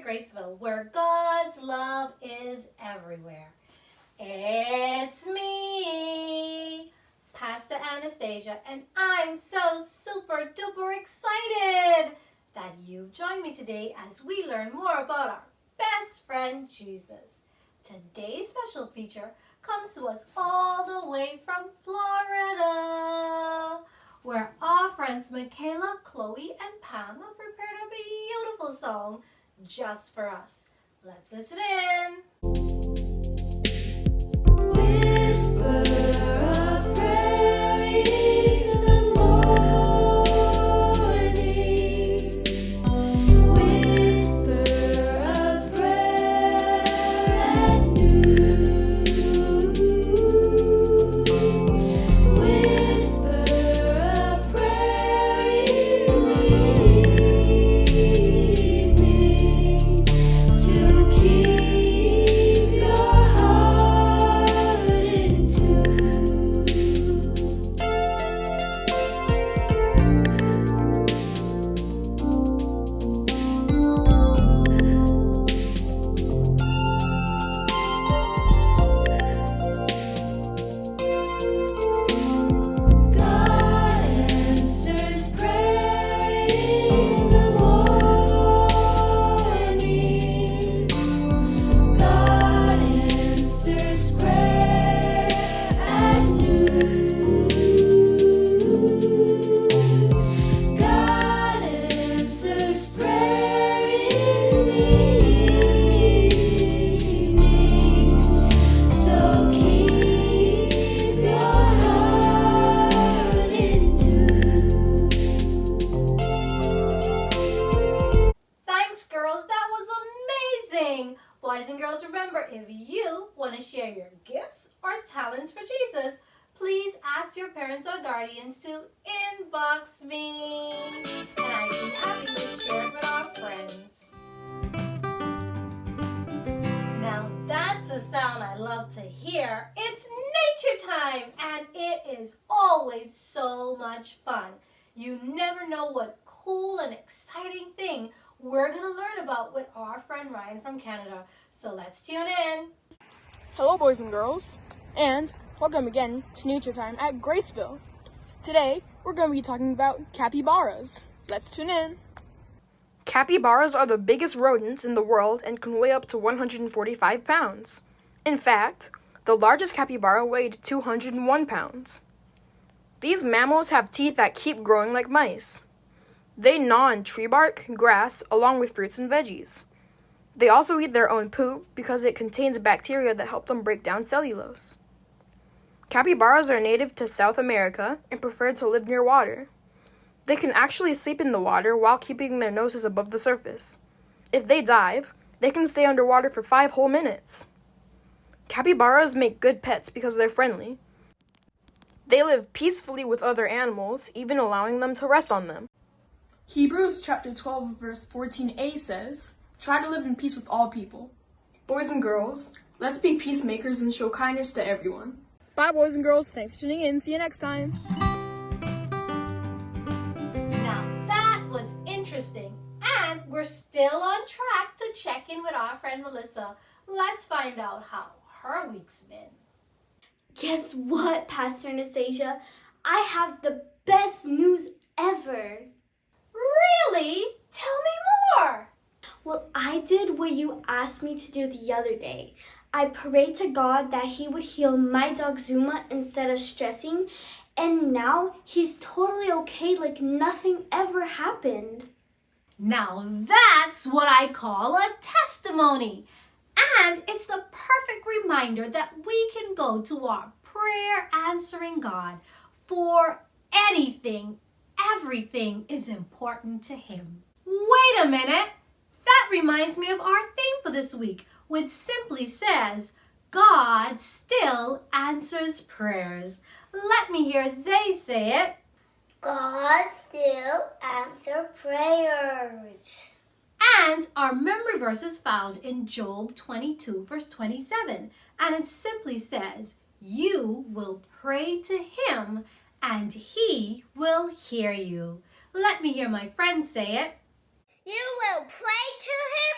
Graceville, where God's love is everywhere. It's me, Pastor Anastacia, and I'm so super duper excited that you've joined me today as we learn more about our best friend Jesus. Today's special feature comes to us all the way from Florida, where our friends Michaela, Chloe, and Pam have prepared a beautiful song just for us. Let's listen in. Whisper a prayer in the morning. Whisper a prayer at noon. Whisper a prayer in the evening to keep your heart in tune. God answers prayer in the morning. God answers prayer at noon. God answers prayer in the evening. So keep your heart in tune. Thanks, girls. That was amazing. Boys and girls, remember, if you want to share your gifts or talents for Jesus, please ask your parents or guardians to inbox me, and I'd be happy to share it with our friends. Now that's a sound I love to hear. It's nature time, and it is always so much fun. You never know what cool and exciting thing we're going to learn about with our friend Ryan from Canada. So let's tune in. Hello, boys and girls, and welcome again to Nature Time at Graceville. Today, we're going to be talking about capybaras. Let's tune in. Capybaras are the biggest rodents in the world and can weigh up to 145 pounds. In fact, the largest capybara weighed 201 pounds. These mammals have teeth that keep growing like mice. They gnaw on tree bark, grass, along with fruits and veggies. They also eat their own poop because it contains bacteria that help them break down cellulose. Capybaras are native to South America and prefer to live near water. They can actually sleep in the water while keeping their noses above the surface. If they dive, they can stay underwater for 5 whole minutes. Capybaras make good pets because they're friendly. They live peacefully with other animals, even allowing them to rest on them. Hebrews chapter 12 verse 14a says, "Try to live in peace with all people." Boys and girls, let's be peacemakers and show kindness to everyone. Bye, boys and girls. Thanks for tuning in. See you next time. Now that was interesting, and we're still on track to check in with our friend Melissa. Let's find out how her week's been. Guess what, Pastor Anastacia? I have the best news ever. Really? Tell me more. Well, I did what you asked me to do the other day. I prayed to God that He would heal my dog Zuma instead of stressing, and now he's totally okay, like nothing ever happened. Now that's what I call a testimony. And it's the perfect reminder that we can go to our prayer answering God for anything. Everything is important to Him. Wait a minute. That reminds me of our theme for this week, which simply says, God still answers prayers. Let me hear Zay say it. God still answers prayers. And our memory verse is found in Job 22, verse 27. And it simply says, you will pray to Him and He will hear you. Let me hear my friend say it. You will pray to Him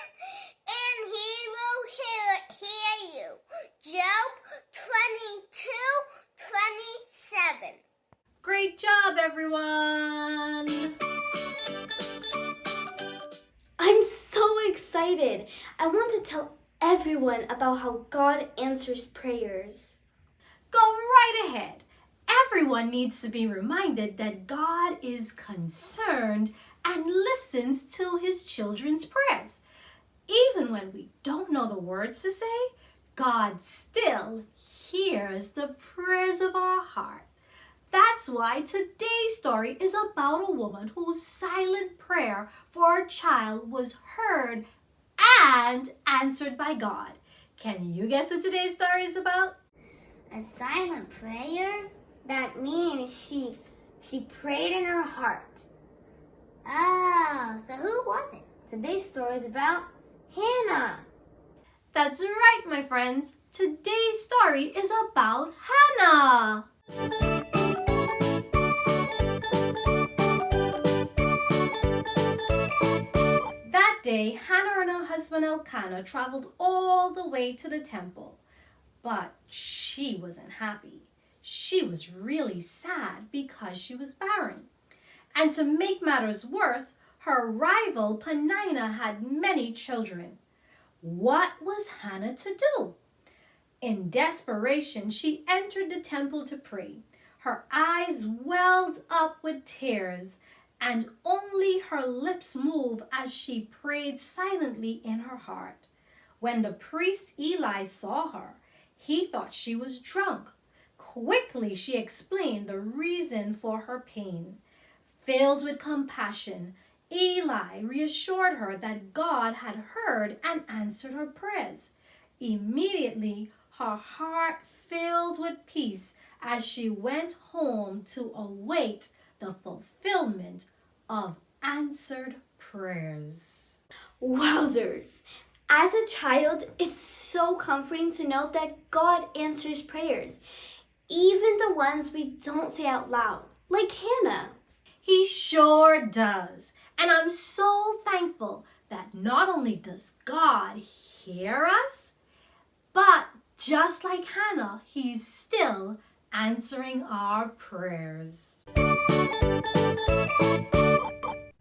excited. I want to tell everyone about how God answers prayers. Go right ahead. Everyone needs to be reminded that God is concerned and listens to his children's prayers. Even when we don't know the words to say, God still hears the prayers of our heart. That's why today's story is about a woman whose silent prayer for a child was heard and answered by God. Can you guess what today's story is about? A silent prayer? That means she prayed in her heart. Oh, so who was it? Today's story is about Hannah. That's right, my friends. Today's story is about Hannah. That day, Hannah and her husband Elkanah traveled all the way to the temple. But she wasn't happy. She was really sad because she was barren. And to make matters worse, her rival Penina had many children. What was Hannah to do? In desperation, she entered the temple to pray. Her eyes welled up with tears, and only her lips moved as she prayed silently in her heart. When the priest Eli saw her, he thought she was drunk. Quickly, she explained the reason for her pain. Filled with compassion, Eli reassured her that God had heard and answered her prayers. Immediately, her heart filled with peace as she went home to await the fulfillment of answered prayers. Wowzers! As a child, it's so comforting to know that God answers prayers, even the ones we don't say out loud, like Hannah. He sure does. And I'm so thankful that not only does God hear us, but just like Hannah, he's still answering our prayers.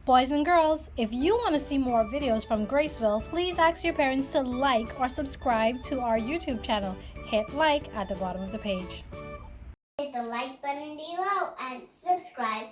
Boys and girls, if you want to see more videos from Graceville, please ask your parents to like or subscribe to our YouTube channel. Hit like at the bottom of the page. Hit the like button below and subscribe.